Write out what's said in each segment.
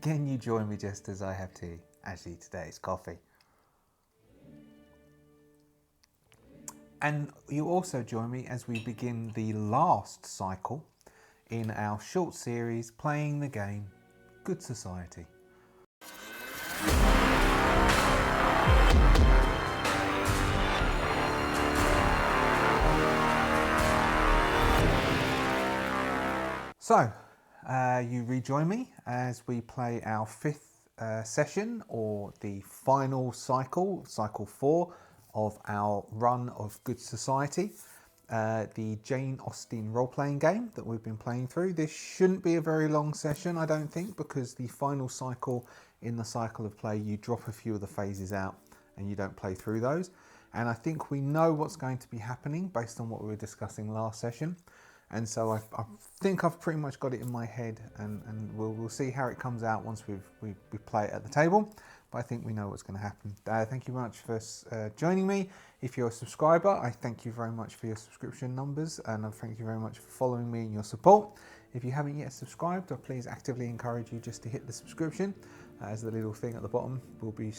again you join me just as I have tea. Actually, today it's coffee. And you also join me as we begin the last cycle in our short series playing the game Good Society. So, you rejoin me as we play our fifth session, or the final cycle, cycle 4 of our run of Good Society, the Jane Austen role-playing game that we've been playing through. This shouldn't be a very long session, I don't think, because the final cycle in the cycle of play, you drop a few of the phases out and you don't play through those. And I think we know what's going to be happening based on what we were discussing last session. And so I think I've pretty much got it in my head, and we'll see how it comes out once we play it at the table. But I think we know what's going to happen. Thank you very much for joining me. If you're a subscriber, I thank you very much for your subscription numbers, and I thank you very much for following me and your support. If you haven't yet subscribed, I please actively encourage you just to hit the subscription, as the little thing at the bottom will be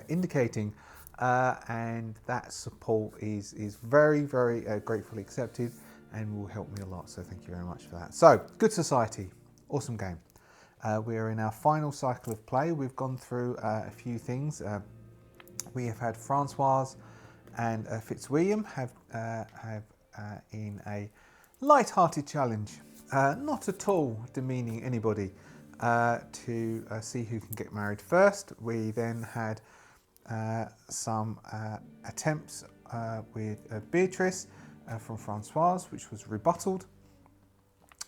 indicating. And that support is very, very gratefully accepted, and will help me a lot, so thank you very much for that. So, Good Society, awesome game. We are in our final cycle of play. We've gone through a few things. We have had Francoise and Fitzwilliam have in a light-hearted challenge, not at all demeaning anybody, to see who can get married first. We then had some attempts with Beatrice from Francoise, which was rebutted.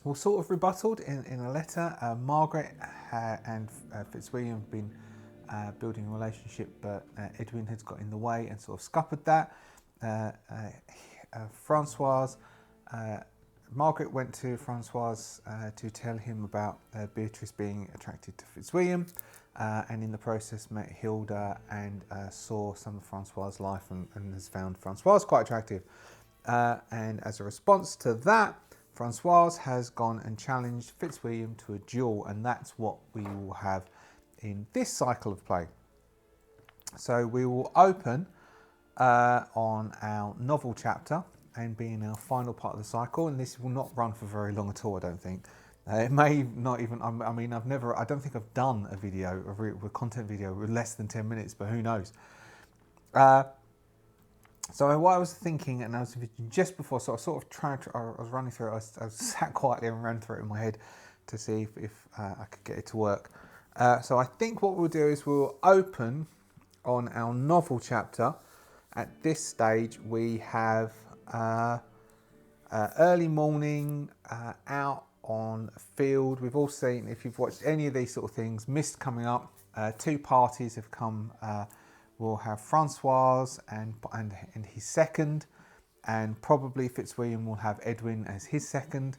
Well, sort of rebutted in a letter. Margaret and Fitzwilliam have been building a relationship, but Edwin has got in the way and sort of scuppered that. Francoise, Margaret went to Francoise to tell him about Beatrice being attracted to Fitzwilliam, and in the process met Hilda and saw some of Francoise's life and has found Francoise quite attractive. And as a response to that, Francoise has gone and challenged Fitzwilliam to a duel, and that's what we will have in this cycle of play. So we will open on our novel chapter and be in our final part of the cycle, and this will not run for very long at all, I don't think. It may not even, I don't think I've done a video, a content video with less than 10 minutes, but who knows. So what I was thinking, and I was just before, so I sort of I was running through it, I sat quietly and ran through it in my head to see if I could get it to work. So I think what we'll do is we'll open on our novel chapter. At this stage, we have early morning, out on a field. We've all seen, if you've watched any of these sort of things, mist coming up. Two parties have come. We'll have Francoise and his second, and probably Fitzwilliam will have Edwin as his second.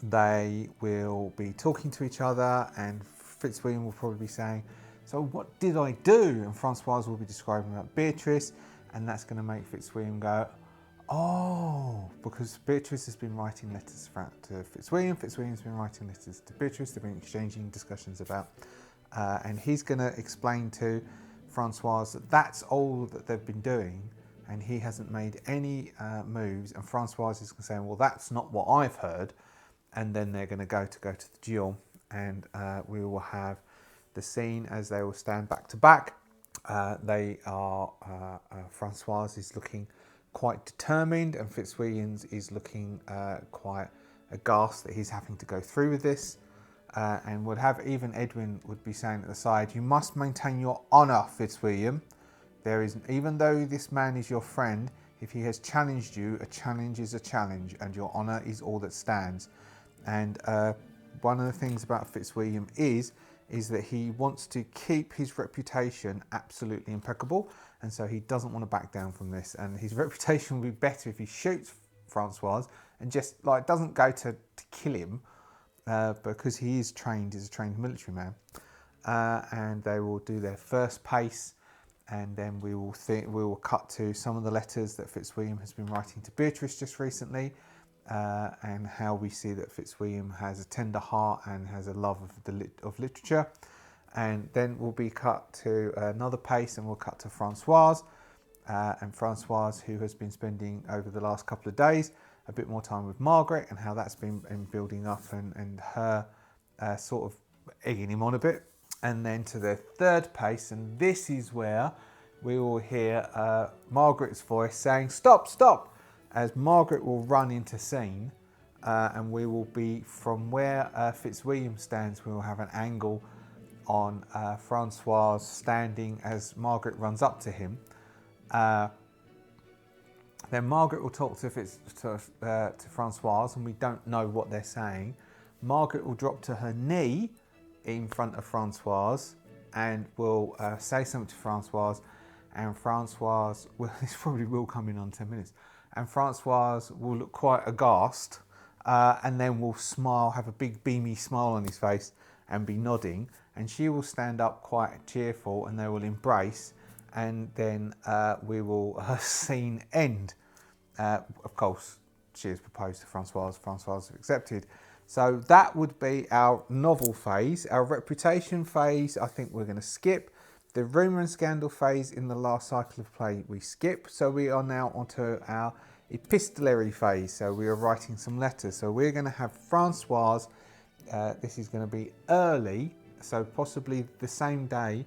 They will be talking to each other, and Fitzwilliam will probably be saying, "So what did I do?" And Francoise will be describing about Beatrice, and that's going to make Fitzwilliam go, "Oh," because Beatrice has been writing letters to Fitzwilliam. Fitzwilliam's been writing letters to Beatrice. They've been exchanging discussions about, and he's going to explain to Francoise that that's all that they've been doing, and he hasn't made any moves. And Francoise is saying, "Well, that's not what I've heard." And then they're going to go to the duel, and we will have the scene as they will stand back to back. They are Francoise is looking quite determined, and Fitzwilliam is looking quite aghast that he's having to go through with this. And would have even Edwin would be saying at the side, "You must maintain your honour, Fitzwilliam. There is, even though this man is your friend, if he has challenged you, a challenge is a challenge, and your honour is all that stands." And one of the things about Fitzwilliam is that he wants to keep his reputation absolutely impeccable, and so he doesn't want to back down from this. And his reputation would be better if he shoots Francoise and just doesn't go to kill him. Because he is trained, he's a trained military man, and they will do their first pace, and then we will cut to some of the letters that Fitzwilliam has been writing to Beatrice just recently, and how we see that Fitzwilliam has a tender heart and has a love of literature. And then we'll be cut to another pace, and we'll cut to Francoise, and Francoise, who has been spending over the last couple of days a bit more time with Margaret, and how that's been building up, and her sort of egging him on a bit. And then to the third pace, and this is where we will hear Margaret's voice saying, "Stop, stop," as Margaret will run into scene, and we will be from where Fitzwilliam stands. We will have an angle on Francoise standing as Margaret runs up to him. Then Margaret will talk to Francoise, and we don't know what they're saying. Margaret will drop to her knee in front of Francoise and will say something to Francoise, and Francoise, well, this probably will come in on 10 minutes, and Francoise will look quite aghast, and then will smile, have a big beamy smile on his face and be nodding, and she will stand up quite cheerful, and they will embrace, and then we will scene end. Of course, she has proposed to Francoise, Francoise has accepted. So that would be our novel phase. Our reputation phase, I think we're going to skip. The rumour and scandal phase in the last cycle of play, we skip. So we are now onto our epistolary phase. So we are writing some letters. So we're going to have Francoise. This is going to be early, so possibly the same day,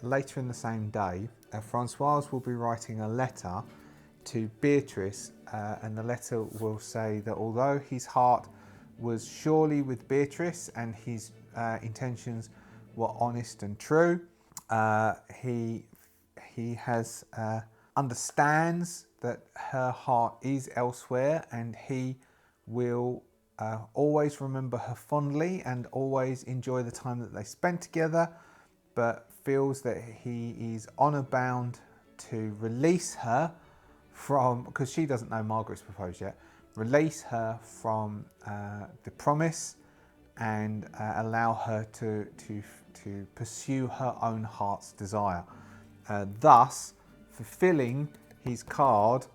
later in the same day. Francoise will be writing a letter to Beatrice, and the letter will say that although his heart was surely with Beatrice and his intentions were honest and true, he has understands that her heart is elsewhere, and he will always remember her fondly and always enjoy the time that they spent together, but feels that he is honour bound to release her from, because she doesn't know Margaret's proposed yet, release her from the promise and allow her to pursue her own heart's desire, thus fulfilling his card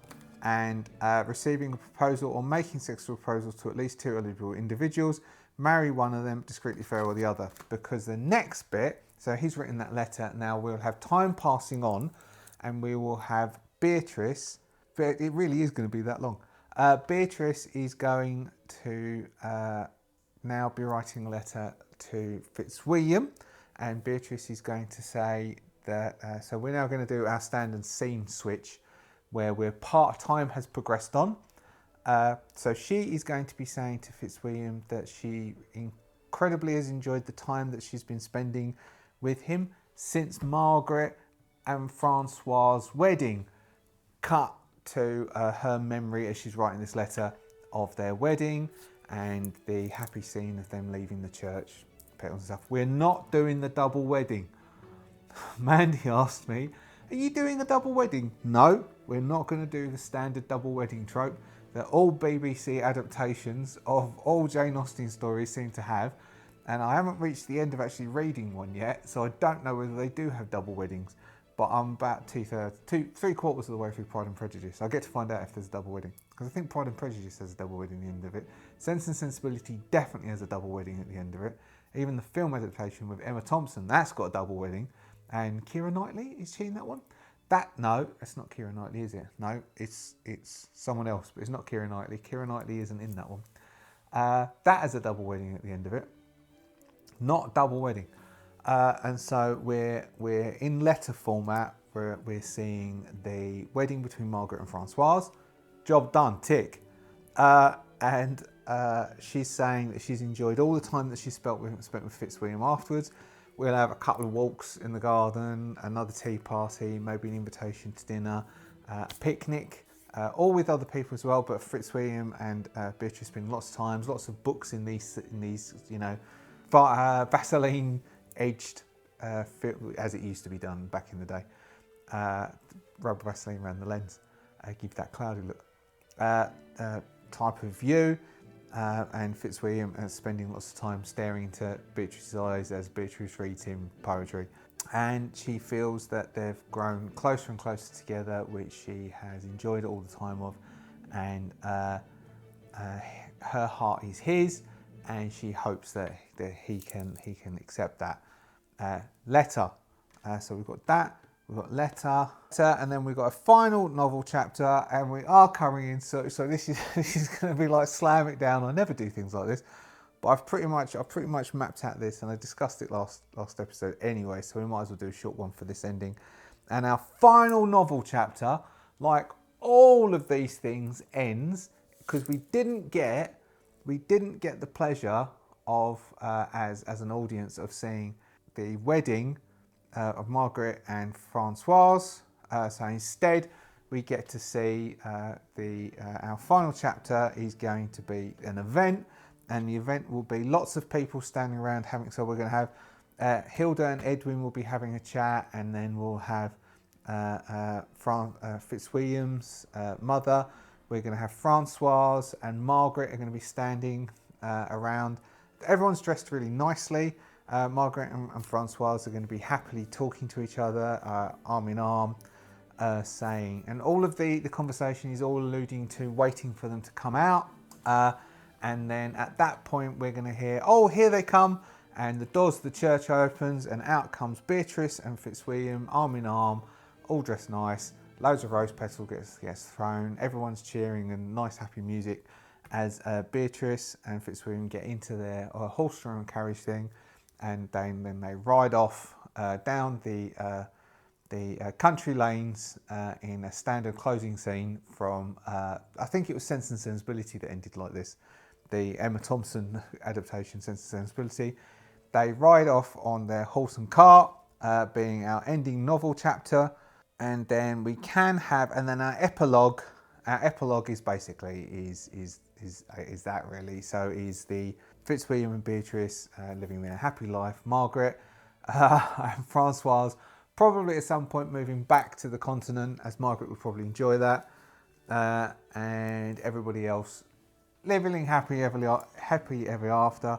and receiving a proposal or making sexual proposals to at least 2 eligible individuals, marry one of them, discreetly farewell the other. Because the next bit, so he's written that letter, now we'll have time passing on, and we will have Beatrice, but it really is going to be that long. Beatrice is going to now be writing a letter to Fitzwilliam, and Beatrice is going to say that, so we're now going to do our standard scene switch, where time has progressed on. So she is going to be saying to Fitzwilliam that she incredibly has enjoyed the time that she's been spending with him since Margaret and Francois' wedding. Cut to her memory as she's writing this letter of their wedding and the happy scene of them leaving the church, petals and stuff. We're not doing the double wedding. Mandy asked me, "Are you doing a double wedding?" No, we're not going to do the standard double wedding trope that all BBC adaptations of all Jane Austen stories seem to have, and I haven't reached the end of actually reading one yet, so I don't know whether they do have double weddings, but I'm about 3/4 of the way through Pride and Prejudice. I'll get to find out if there's a double wedding, because I think Pride and Prejudice has a double wedding at the end of it. Sense and Sensibility definitely has a double wedding at the end of it. Even the film adaptation with Emma Thompson, that's got a double wedding. And Keira Knightley, is she in that one? No, it's not Keira Knightley, is it? No, it's someone else, but it's not Keira Knightley. Keira Knightley isn't in that one. That has a double wedding at the end of it. Not a double wedding. And so we're in letter format, where we're seeing the wedding between Margaret and Francoise. Job done, tick. And she's saying that she's enjoyed all the time that she spent with Fitzwilliam afterwards. We'll have a couple of walks in the garden, another tea party, maybe an invitation to dinner, a picnic, all with other people as well. But Fitzwilliam and Beatrice spend lots of times, lots of books in these Vaseline edged, as it used to be done back in the day. Rubber Vaseline around the lens, give that cloudy look. Type of view. And Fitzwilliam spending lots of time staring into Beatrice's eyes as Beatrice reads him poetry. And she feels that they've grown closer and closer together, which she has enjoyed all the time of. And her heart is his, and she hopes that he can accept that letter. So we've got that. We've got letter, and then we've got a final novel chapter, and we are coming in. So this is going to be like slam it down. I never do things like this, but I've pretty much mapped out this, and I discussed it last episode anyway. So we might as well do a short one for this ending. And our final novel chapter, like all of these things, ends because we didn't get the pleasure of as an audience of seeing the wedding of Margaret and Francoise. So instead, we get to see our final chapter is going to be an event, and the event will be lots of people standing around having. So we're going to have Hilda and Edwin will be having a chat, and then we'll have Fitzwilliam's mother. We're going to have Francoise and Margaret are going to be standing around. Everyone's dressed really nicely. Margaret and Francoise are going to be happily talking to each other, arm in arm, saying, and all of the conversation is all alluding to waiting for them to come out. And then at that point, we're going to hear, oh, here they come. And the doors of the church opens, and out comes Beatrice and Fitzwilliam, arm in arm, all dressed nice. Loads of rose petals gets thrown. Everyone's cheering and nice, happy music as Beatrice and Fitzwilliam get into their horse-drawn carriage thing. And then they ride off down the country lanes in a standard closing scene from, I think it was Sense and Sensibility that ended like this, the Emma Thompson adaptation, Sense and Sensibility. They ride off on their horse and cart, being our ending novel chapter, and then we can have, and then our epilogue. Our epilogue is basically is that really. So is the Fitzwilliam and Beatrice living their happy life. Margaret and Francoise probably at some point moving back to the continent, as Margaret would probably enjoy that, and everybody else living happy ever after.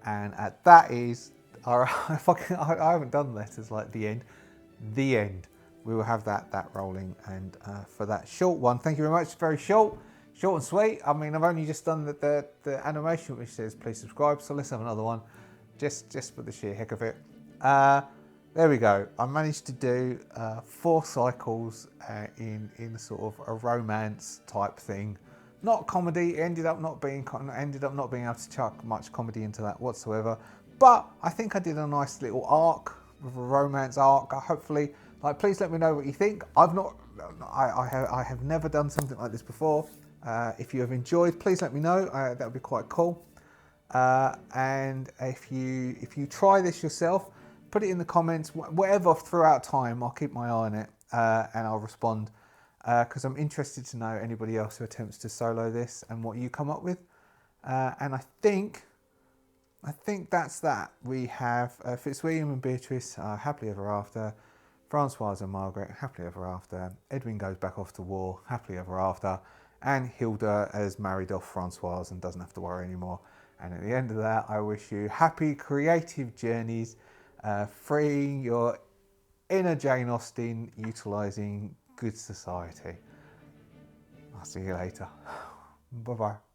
And that is our. I haven't done letters like the end. The end. We will have that rolling, and for that short one, thank you very much. Very short and sweet. I mean, I've only just done the animation which says please subscribe, so let's have another one, just for the sheer heck of it. There we go. I managed to do 4 cycles in sort of a romance type thing. Not comedy. It ended up not being able to chuck much comedy into that whatsoever. But I think I did a nice little arc, with a romance arc. Hopefully, please let me know what you think. I have never done something like this before. If you have enjoyed, please let me know. That would be quite cool. And if you try this yourself, put it in the comments. Whatever throughout time, I'll keep my eye on it and I'll respond. Because I'm interested to know anybody else who attempts to solo this and what you come up with. And I think that's that. We have Fitzwilliam and Beatrice happily ever after. Francoise and Margaret happily ever after. Edwin goes back off to war happily ever after. And Hilda has married off Francoise and doesn't have to worry anymore. And at the end of that, I wish you happy creative journeys, freeing your inner Jane Austen, utilising good society. I'll see you later. Bye-bye.